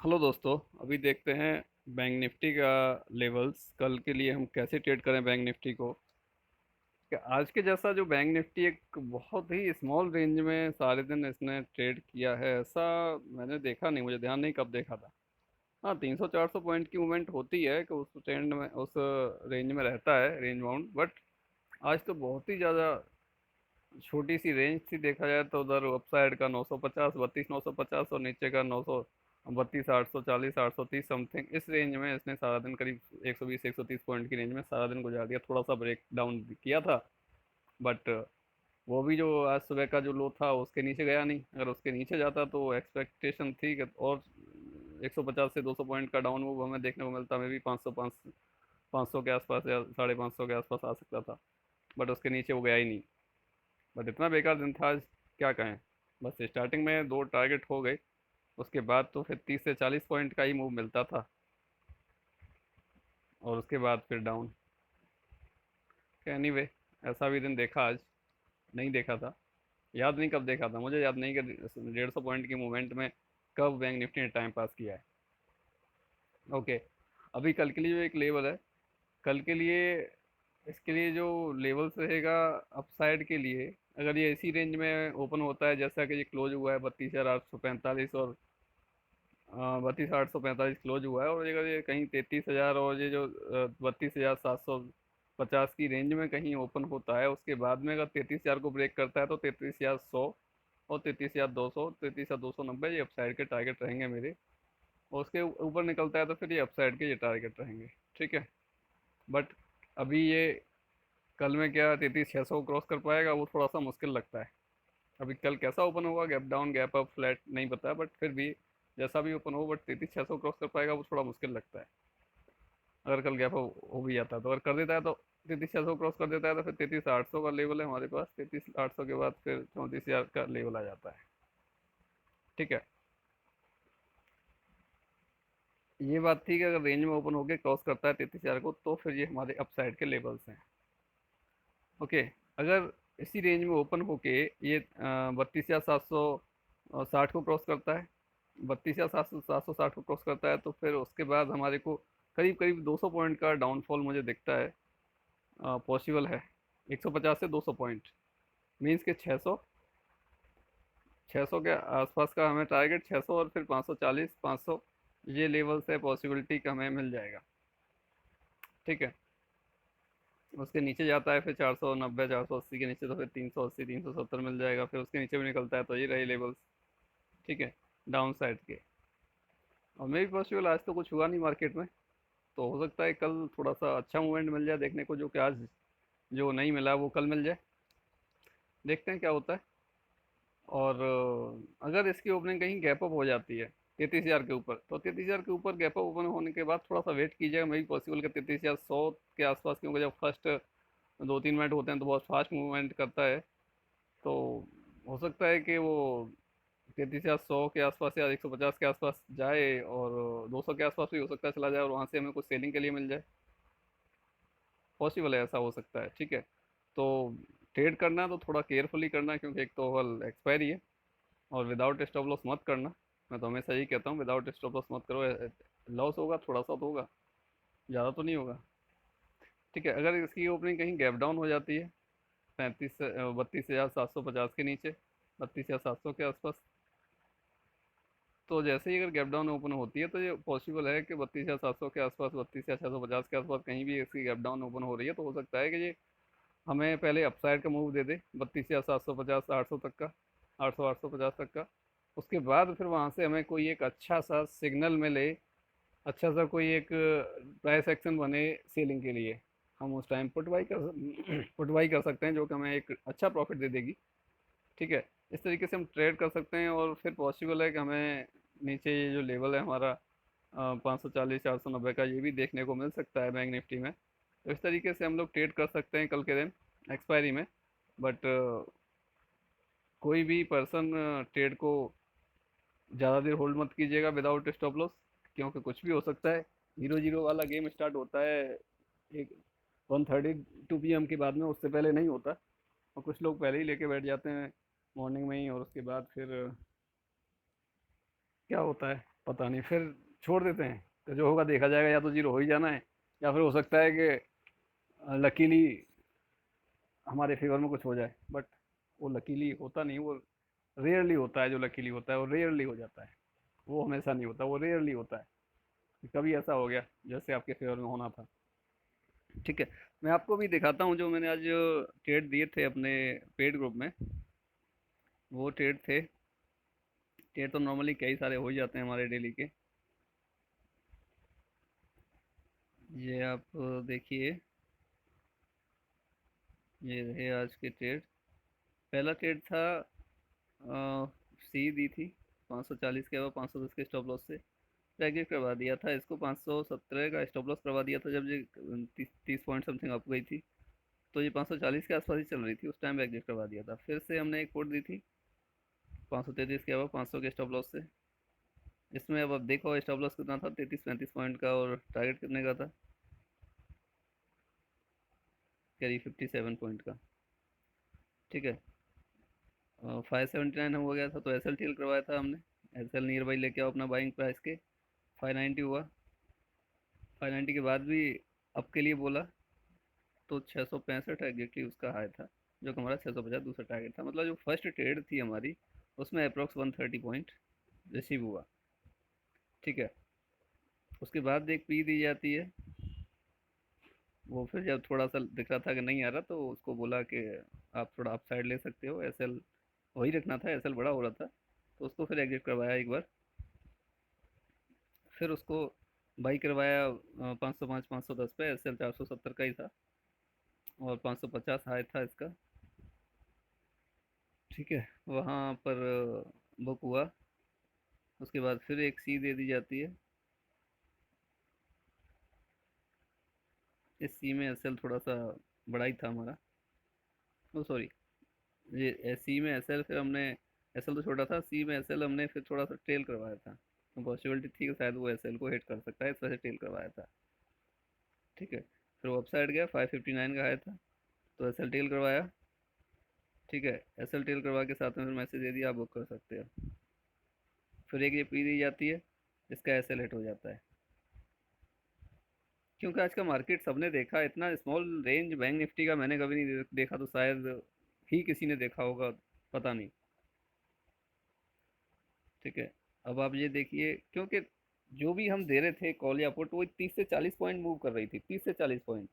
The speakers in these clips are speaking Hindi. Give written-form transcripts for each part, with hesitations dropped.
हेलो दोस्तों। अभी देखते हैं बैंक निफ्टी का लेवल्स कल के लिए हम कैसे ट्रेड करें बैंक निफ्टी को। कि आज के जैसा जो बैंक निफ्टी एक बहुत ही स्मॉल रेंज में सारे दिन इसने ट्रेड किया है, ऐसा मैंने देखा नहीं, मुझे ध्यान नहीं कब देखा था। हाँ, 300-400 पॉइंट की मूवमेंट होती है कि उस ट्रेंड में उस रेंज में रहता है, रेंज बाउंड। बट आज तो बहुत ही ज़्यादा छोटी सी रेंज थी, देखा जाए तो उधर अपसाइड का 950, 32,950 और नीचे का 932, 840, 830 समथिंग। इस रेंज में इसने सारा दिन करीब 120 130 पॉइंट की रेंज में सारा दिन गुजार दिया। थोड़ा सा ब्रेक डाउन किया था, बट वो भी जो आज सुबह का जो लो था उसके नीचे गया नहीं। अगर उसके नीचे जाता तो एक्सपेक्टेशन थी कि और 150 से 200 पॉइंट का डाउन मूव हमें देखने को मिलता। मे भी 500 के आसपास या 550 के आसपास आ सकता था, बट उसके नीचे वो गया ही नहीं। बट इतना बेकार दिन था आज, क्या कहें। बस स्टार्टिंग में दो टारगेट हो गए, उसके बाद तो फिर 30 से 40 पॉइंट का ही मूव मिलता था, और उसके बाद फिर डाउन। एनीवे, ऐसा भी दिन देखा आज, नहीं देखा था। याद नहीं कब देखा था, मुझे याद नहीं कि 150 पॉइंट की मूवमेंट में कब बैंक निफ्टी ने टाइम पास किया है। ओके, अभी कल के लिए जो एक लेवल है, कल के लिए इसके लिए जो लेवल्स रहेगा अपसाइड के लिए, अगर ये इसी रेंज में ओपन होता है जैसा कि ये क्लोज हुआ है 32,845, और 32,845 क्लोज हुआ है, और अगर ये कहीं 33,000 और ये जो 32,750 की रेंज में कहीं ओपन होता है, उसके बाद में अगर 33,000 को ब्रेक करता है तो 33,100 और 33,200, 33,290 ये अपसाइड के टारगेट रहेंगे मेरे। और उसके ऊपर निकलता है तो फिर ये अपसाइड के ये टारगेट रहेंगे। ठीक है। बट अभी ये कल में क्या 33,600 को क्रॉस कर पाएगा, वो थोड़ा सा मुश्किल लगता है। अभी कल कैसा ओपन होगा, gap down gap up flat नहीं पता, बट फिर भी जैसा भी ओपन हो, बट 33,600 क्रॉस कर पाएगा वो थोड़ा मुश्किल लगता है। अगर कल गैप हो भी जाता है तो, अगर कर देता है तो 33,600 क्रॉस कर देता है तो फिर 33,800 का लेवल है हमारे पास। 33,800 के बाद फिर 34,000 का लेवल आ जाता है। ठीक है। ये बात थी कि अगर रेंज में ओपन होकर क्रॉस करता है 33,000 को तो फिर ये हमारे अपसाइड के लेवल्स हैं। ओके। अगर इसी रेंज में ओपन होके ये 32,760 को क्रॉस करता है, 32,760 को क्रॉस करता है, तो फिर उसके बाद हमारे को करीब करीब 200 पॉइंट का डाउनफॉल मुझे दिखता है पॉसिबल है। 150 से 200 पॉइंट मीन्स के 600 के आसपास का हमें टारगेट, 600 और फिर 540 500, ये लेवल्स है पॉसिबिलिटी का हमें मिल जाएगा। ठीक है। उसके नीचे जाता है फिर 490 480 के नीचे तो फिर 380 370 मिल जाएगा। फिर उसके नीचे भी निकलता है तो ये रहे लेवल्स। ठीक है, डाउन साइड के। और मे भी पॉसिबल, आज तो कुछ हुआ नहीं मार्केट में, तो हो सकता है कल थोड़ा सा अच्छा मूवमेंट मिल जाए देखने को, जो कि आज जो नहीं मिला वो कल मिल जाए। देखते हैं क्या होता है। और अगर इसकी ओपनिंग कहीं गैप अप हो जाती है 33,000 के ऊपर, तो 33,000 के ऊपर गैप अप ओपन होने के बाद थोड़ा सा वेट कीजिएगा। मे भी पॉसिबल कि 33,100 के आसपास, क्योंकि जब फर्स्ट 2-3 मिनट होते हैं तो बहुत फास्ट मूवमेंट करता है, तो हो सकता है कि वो 33,100 के आसपास या 150 के आसपास जाए, और 200 के आसपास भी हो सकता है चला जाए, और वहाँ से हमें कुछ सेलिंग के लिए मिल जाए। पॉसिबल है, ऐसा हो सकता है। ठीक है। तो ट्रेड करना है तो थोड़ा केयरफुली करना, क्योंकि एक तो कल एक्सपायरी है, और विदाउट स्टॉप लॉस मत करना। मैं तो हमेशा यही कहता हूँ, विदाउट स्टॉप लॉस मत करो। लॉस होगा थोड़ा सा तो होगा, ज़्यादा तो नहीं होगा। ठीक है। अगर इसकी ओपनिंग कहीं गैप डाउन हो जाती है 32,750 के नीचे, 32,700 के आसपास, तो जैसे ही अगर गैप डाउन ओपन होती है तो ये पॉसिबल है कि 32,700 के आसपास, 32,650 के आसपास कहीं भी इसकी गैप डाउन ओपन हो रही है, तो हो सकता है कि ये हमें पहले अपसाइड का मूव दे दे 32,750 800 तक का, 800 850 तक का। उसके बाद फिर वहाँ से हमें कोई एक अच्छा सा सिग्नल मिले, अच्छा सा कोई एक प्राइस एक्शन बने सेलिंग के लिए, हम उस टाइम पुट बाई कर सकते हैं, जो कि हमें एक अच्छा प्रॉफिट दे देगी। ठीक है। इस तरीके से हम ट्रेड कर सकते हैं, और फिर पॉसिबल है कि हमें नीचे ये जो लेवल है हमारा 540 490 का, ये भी देखने को मिल सकता है बैंक निफ्टी में। तो इस तरीके से हम लोग ट्रेड कर सकते हैं कल के दिन एक्सपायरी में। बट कोई भी पर्सन ट्रेड को ज़्यादा देर होल्ड मत कीजिएगा विदाउट स्टॉप लॉस, क्योंकि कुछ भी हो सकता है। 0-0 वाला गेम स्टार्ट होता है एक 1:32 PM के बाद में, उससे पहले नहीं होता। और कुछ लोग पहले ही लेके बैठ जाते हैं मॉर्निंग में ही, और उसके बाद फिर क्या होता है पता नहीं, फिर छोड़ देते हैं तो जो होगा देखा जाएगा, या तो जीरो हो ही जाना है, या फिर हो सकता है कि लकीली हमारे फेवर में कुछ हो जाए, बट वो लकीली होता नहीं, वो रेयरली होता है। जो लकीली होता है वो रेयरली हो जाता है, वो हमेशा नहीं होता, वो रेयरली होता है। कभी ऐसा हो गया जैसे आपके फेवर में होना था। ठीक है, मैं आपको भी दिखाता हूँ जो मैंने आज ट्रेड दिए थे अपने पेड ग्रुप में। वो ट्रेड थे, ट्रेड तो नॉर्मली कई सारे हो ही जाते हैं हमारे डेली के। ये आप देखिए, ये रहे आज के ट्रेड। पहला ट्रेड था, सी दी थी 540 के, बाद 510 के स्टॉप लॉस से एग्जिट करवा दिया था इसको। 517 का स्टॉप लॉस करवा दिया था जब ये 30 पॉइंट समथिंग अप गई थी। तो ये 540 के आसपास ही चल रही थी, उस टाइम एग्जिट करवा दिया था। फिर से हमने एक कोड दी थी 533 के, अब 500 के स्टॉप लॉस से। इसमें अब आप देखो स्टॉप लॉस कितना था, 33-35 पॉइंट का, और टारगेट कितने का था, करीब 57 पॉइंट का। ठीक है, 579 हो गया था, तो एस एल टी करवाया था हमने। एस एल नियर बाई लेके आओ अपना बाइंग प्राइस के। 590 हुआ, 590 के बाद भी अप के लिए बोला, तो 665 एग्जैक्टली उसका हाई था, जो कि हमारा 650 दूसरा टारगेट था। मतलब जो फर्स्ट ट्रेड थी हमारी, उसमें अप्रोक्स 130 पॉइंट रिसीव हुआ। ठीक है, उसके बाद एक पी दी जाती है। वो फिर जब थोड़ा सा दिख रहा था कि नहीं आ रहा, तो उसको बोला कि आप थोड़ा अप साइड ले सकते हो, एस एल वही रखना था, एस एल बड़ा हो रहा था, तो उसको फिर एग्जिट करवाया एक बार। फिर उसको बाई करवाया 505 510 पे, एस एल 470 का ही था, और 550 हाई था इसका। ठीक है, वहाँ पर बुक हुआ। उसके बाद फिर एक सी दे दी जाती है। इस सी में एस एल थोड़ा सा बड़ा ही था हमारा, ओ सॉरी, ये सी में एस एल, फिर हमने एस एल तो छोटा था, सी में एस एल हमने फिर थोड़ा सा टेल करवाया था। तो पॉसिबिलिटी थी कि शायद वो एस एल को हिट कर सकता है, इस वजह से टेल करवाया था। ठीक है, फिर वो अपसाइड गया, 559 का आया था, तो एस एल टेल करवाया। ठीक है, एस एल टेल करवा के साथ में फिर मैसेज दे दिया आप बुक कर सकते हो। फिर एक ये पी दी जाती है, इसका एस एल हिट हो जाता है। क्योंकि आज का मार्केट सबने देखा, इतना स्मॉल रेंज बैंक निफ्टी का मैंने कभी नहीं देखा, तो शायद ही किसी ने देखा होगा, पता नहीं। ठीक है, अब आप ये देखिए, क्योंकि जो भी हम दे रहे थे कॉल या पुट, वो 30 से 40 पॉइंट मूव कर रही थी, 30 से 40 पॉइंट।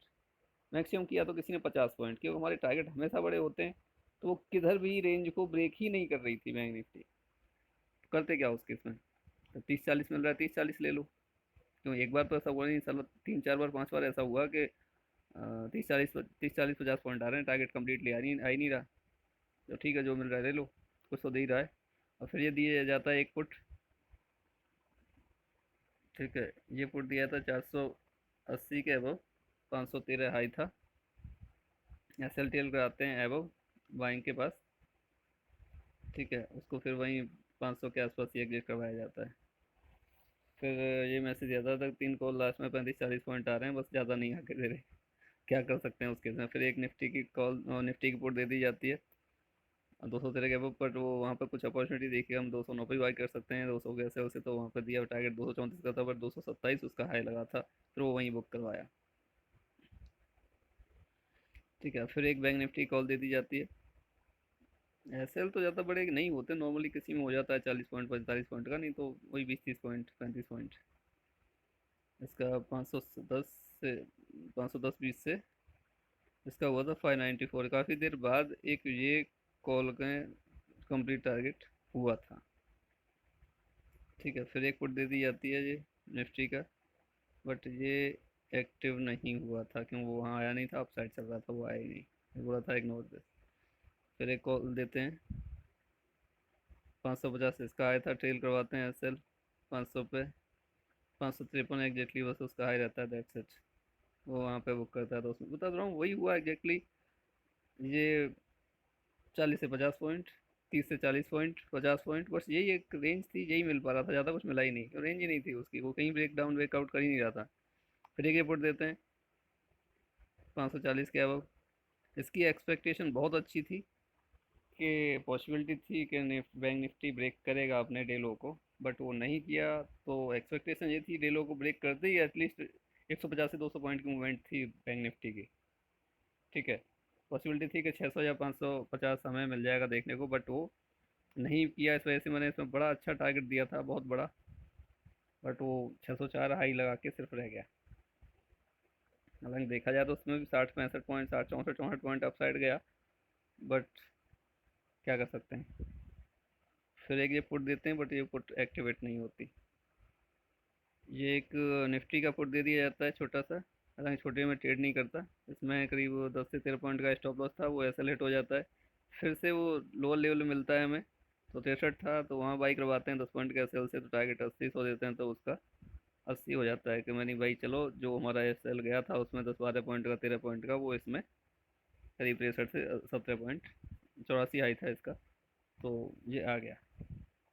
मैक्सिमम किया तो किसी ने 50 पॉइंट, क्योंकि हमारे टारगेट हमेशा बड़े होते हैं। तो वो किधर भी रेंज को ब्रेक ही नहीं कर रही थी बैंक निफ्टी। तो करते क्या उसके इसमें, तो 30-40 मिल रहा है, 30-40 ले लो। क्यों, एक बार तो ऐसा हुआ नहीं, साला 3-4 बार 5 बार ऐसा हुआ कि 30-40 50 पॉइंट आ रहे हैं, टारगेट कम्प्लीटली आ ही नहीं रहा। तो ठीक है, जो मिल रहा है ले लो, कुछ तो दे ही रहा है। और फिर ये दिया जाता है एक पुट। ठीक है, ये पुट दिया था 480 के अबव, 513 हाई था। एस एल टी एल कराते हैं अबव बाइंग के पास। ठीक है, उसको फिर वहीं 500 के आसपास ही एग्जिट करवाया जाता है। फिर ये मैसेज आता था, 3 कॉल लास्ट में 35-40 पॉइंट आ रहे हैं, बस ज़्यादा नहीं आके दे रहे, क्या कर सकते हैं उसके में। फिर एक निफ्टी की कॉल, निफ्टी की पुट दे दी जाती है 213 के अबव, बट वो वहाँ पर कुछ अपॉर्चुनिटी देखी, हम 209 पे बाई कर सकते हैं, 200 के एस एल से, तो वहाँ पर दिया टारगेट 234 का था, बट 227 उसका हाई लगा था, फिर वो वहीं बुक करवाया। ठीक है, फिर एक बैंक निफ्टी कॉल दे दी जाती है। एसएल तो ज़्यादा बड़े नहीं होते, नॉर्मली किसी में हो जाता है 40 पॉइंट 45 पॉइंट का, नहीं तो वही 20-30 पॉइंट 35 पॉइंट। इसका 510 से 510-20 से इसका हुआ था 594, काफ़ी देर बाद एक ये कॉल का कंप्लीट टारगेट हुआ था। ठीक है, फिर एक पुट दे दी जाती है ये निफ्टी का, बट ये एक्टिव नहीं हुआ था, क्यों, वो वहाँ आया नहीं था, अप साइड चल रहा था, वो आया ही नहीं, बोला था इग्नोर दिस। फिर एक कॉल देते हैं 550, इसका आया था, ट्रेल करवाते हैं एस एल 500 पे, 553 एग्जैक्टली बस उसका हाई रहता है, दैट्स इट। वो वहाँ पे बुक करता है, तो उसमें बता रहा हूँ वही हुआ एग्जैक्टली। ये 40 से 50 पॉइंट, 30 से 40 पॉइंट, 50 पॉइंट, बस यही एक रेंज थी, यही मिल पा रहा था, ज़्यादा कुछ मिला ही नहीं, रेंज ही नहीं थी उसकी, वो कहीं ब्रेक डाउन ब्रेकआउट कर ही नहीं रहा था। फिर एक रिपोर्ट देते हैं 540 के अब, इसकी एक्सपेक्टेशन बहुत अच्छी थी कि पॉसिबिलिटी थी कि बैंक निफ्टी ब्रेक करेगा अपने डे लो को, बट वो नहीं किया। तो एक्सपेक्टेशन ये थी रेलो को ब्रेक करते ही एटलीस्ट 150 से 200 पॉइंट की मूवमेंट थी बैंक निफ्टी की। ठीक है, पॉसिबिलिटी थी कि 600 या 550 हमें मिल जाएगा देखने को, बट वो नहीं किया। इस वजह से मैंने इसमें बड़ा अच्छा टारगेट दिया था, बहुत बड़ा, बट वो 604 हाई लगा के सिर्फ रह गया। हालांकि देखा जाए तो उसमें भी 60 65 पॉइंट, 60 64 64 पॉइंट अपसाइड गया, बट क्या कर सकते हैं। फिर एक ये पुट देते हैं, बट ये पुट एक्टिवेट नहीं होती। ये एक निफ्टी का पुट दे दिया जाता है छोटा सा, हालांकि छोटे में ट्रेड नहीं करता। इसमें करीब 10 से 13 पॉइंट का स्टॉप लॉस था, वो ऐसा लेट हो जाता है। फिर से वो लोअर लेवल मिलता है हमें, तो 63 था तो वहाँ बाई करवाते हैं 10 पॉइंट का सेल से, तो टारगेट 80 100 देते हैं, तो उसका 80 हो जाता है कि मैंने भाई चलो जो हमारा ये सेल गया था उसमें 10 12 पॉइंट का 13 पॉइंट का, वो इसमें करीब 63 से 17 पॉइंट, 84 हाई था इसका, तो ये आ गया।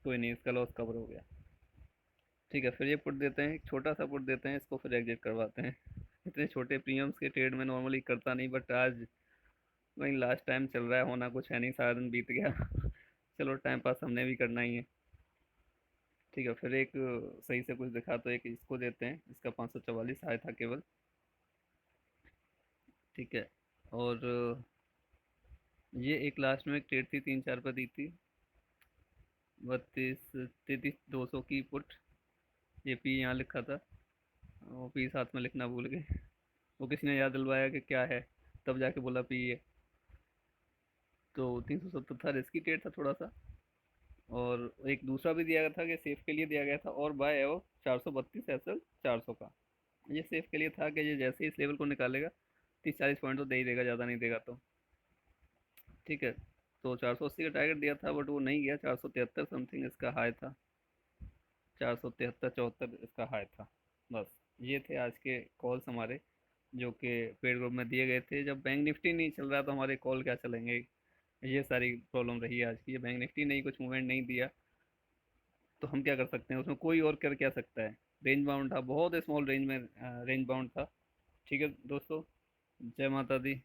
कोई नहीं, इसका लॉस कवर हो गया। ठीक है, फिर ये पुट देते हैं, एक छोटा सा पुट देते हैं, इसको फिर एग्जिट करवाते हैं। इतने छोटे प्रीमियम्स के ट्रेड में नॉर्मली करता नहीं, बट आज वही लास्ट टाइम चल रहा है, होना कुछ है नहीं, सारा दिन बीत गया। चलो टाइम पास हमने भी करना ही है। ठीक है, फिर एक सही से कुछ दिखा तो एक इसको देते हैं, इसका 544 आया था केवल। ठीक है, और ये एक लास्ट में एक ट्रेड थी 3 4 पर दी थी, 32 33 200 की पुट। ये पी यहाँ लिखा था, वो पी साथ में लिखना भूल गए। वो किसी ने याद दिलवाया कि क्या है, तब जाके बोला पी है। तो 370 था, रिस्की ट्रेड था थोड़ा सा। और एक दूसरा भी दिया गया था कि सेफ के लिए दिया गया था, और बाय एवो 432 SL 400 का। ये सेफ के लिए था कि ये जैसे ही इस लेवल को निकालेगा 30 40 पॉइंट तो दे ही देगा, ज़्यादा नहीं देगा तो। ठीक है, तो 480 का टारगेट दिया था, बट वो नहीं गया। 473 समथिंग इसका हाई था, 473 74 इसका हाई था। बस ये थे आज के कॉल्स हमारे, जो कि पेड ग्रुप में दिए गए थे। जब बैंक निफ्टी नहीं चल रहा तो हमारे कॉल क्या चलेंगे, ये सारी प्रॉब्लम रही है आज की। ये बैंक निफ्टी नहीं कुछ मूवमेंट नहीं दिया, तो हम क्या कर सकते हैं उसमें, कोई और कर क्या सकता है। रेंज बाउंड था, बहुत स्मॉल रेंज में रेंज बाउंड था। ठीक है दोस्तों, जय माता दी।